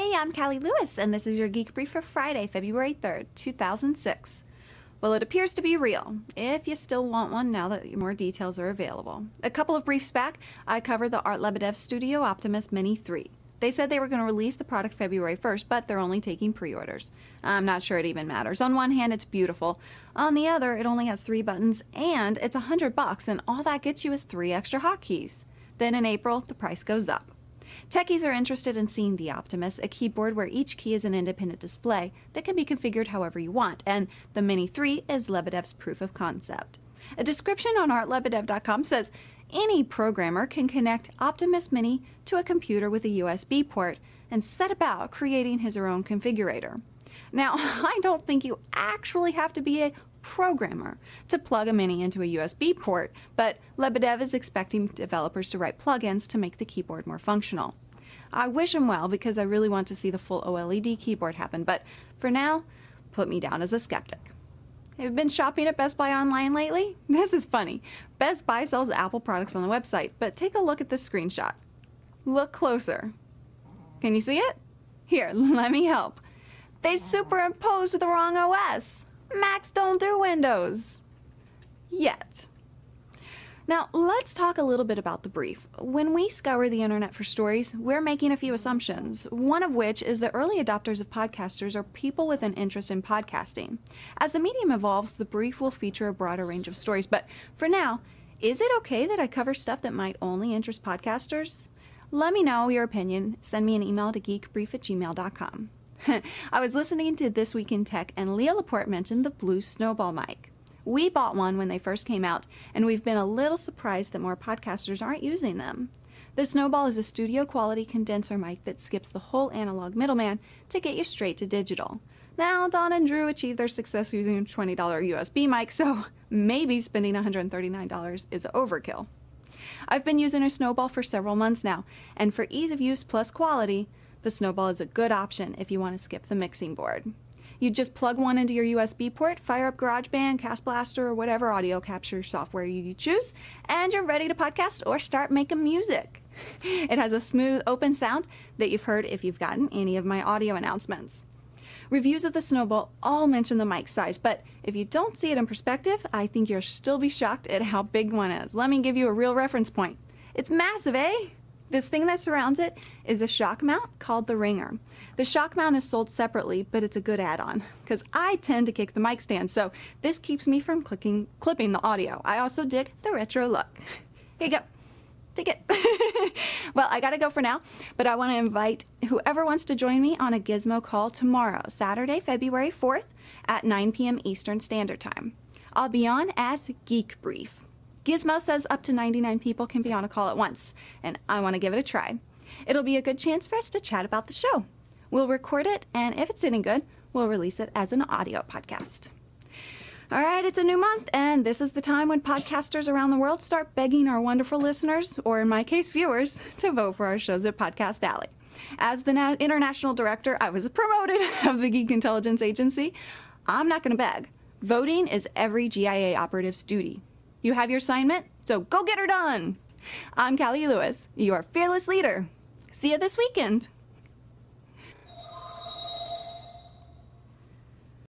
Hey, I'm Callie Lewis, and this is your Geek Brief for Friday, February 3rd, 2006. Well, it appears to be real, if you still want one now that more details are available. A couple of briefs back, I covered the Art Lebedev Studio Optimus Mini 3. They said they were going to release the product February 1st, but they're only taking pre-orders. I'm not sure it even matters. On one hand, it's beautiful. On the other, it only has 3 buttons, and it's $100, and all that gets you is 3 extra hotkeys. Then in April, the price goes up. Techies are interested in seeing the Optimus, a keyboard where each key is an independent display that can be configured however you want, and the Mini 3 is Lebedev's proof of concept. A description on artlebedev.com says, any programmer can connect Optimus Mini to a computer with a USB port and set about creating his or her own configurator. Now, I don't think you actually have to be a programmer to plug a Mini into a USB port, but Lebedev is expecting developers to write plugins to make the keyboard more functional. I wish him well because I really want to see the full OLED keyboard happen, but for now, put me down as a skeptic. Have you been shopping at Best Buy online lately? This is funny. Best Buy sells Apple products on the website, but take a look at this screenshot. Look closer. Can you see it? Here, let me help. They superimposed the wrong OS. Macs don't do Windows. Yet. Now, let's talk a little bit about the brief. When we scour the internet for stories, we're making a few assumptions, one of which is that early adopters of podcasters are people with an interest in podcasting. As the medium evolves, the brief will feature a broader range of stories, but for now, is it okay that I cover stuff that might only interest podcasters? Let me know your opinion. Send me an email to geekbrief@gmail.com. I was listening to This Week in Tech, and Leah Laporte mentioned the blue Snowball mic. We bought one when they first came out, and we've been a little surprised that more podcasters aren't using them. The Snowball is a studio-quality condenser mic that skips the whole analog middleman to get you straight to digital. Now, Don and Drew achieved their success using a $20 USB mic, so maybe spending $139 is overkill. I've been using a Snowball for several months now, and for ease of use plus quality, the Snowball is a good option if you want to skip the mixing board. You just plug one into your USB port, fire up GarageBand, Cast Blaster, or whatever audio capture software you choose, and you're ready to podcast or start making music. It has a smooth, open sound that you've heard if you've gotten any of my audio announcements. Reviews of the Snowball all mention the mic size, but if you don't see it in perspective, I think you'll still be shocked at how big one is. Let me give you a real reference point. It's massive, eh? This thing that surrounds it is a shock mount called the Ringer. The shock mount is sold separately, but it's a good add-on because I tend to kick the mic stand, so this keeps me from clipping the audio. I also dig the retro look. Here you go. Take it. Well, I gotta go for now, but I want to invite whoever wants to join me on a Gizmo call tomorrow, Saturday, February 4th at 9 p.m. Eastern Standard Time. I'll be on as Geek Brief. Gizmo says up to 99 people can be on a call at once, and I want to give it a try. It'll be a good chance for us to chat about the show. We'll record it, and if it's any good, we'll release it as an audio podcast. All right, it's a new month, and this is the time when podcasters around the world start begging our wonderful listeners, or in my case, viewers, to vote for our shows at Podcast Alley. As the international director, I was promoted of the Geek Intelligence Agency. I'm not going to beg. Voting is every GIA operative's duty. You have your assignment, so go get her done. I'm Callie Lewis, your fearless leader. See you this weekend.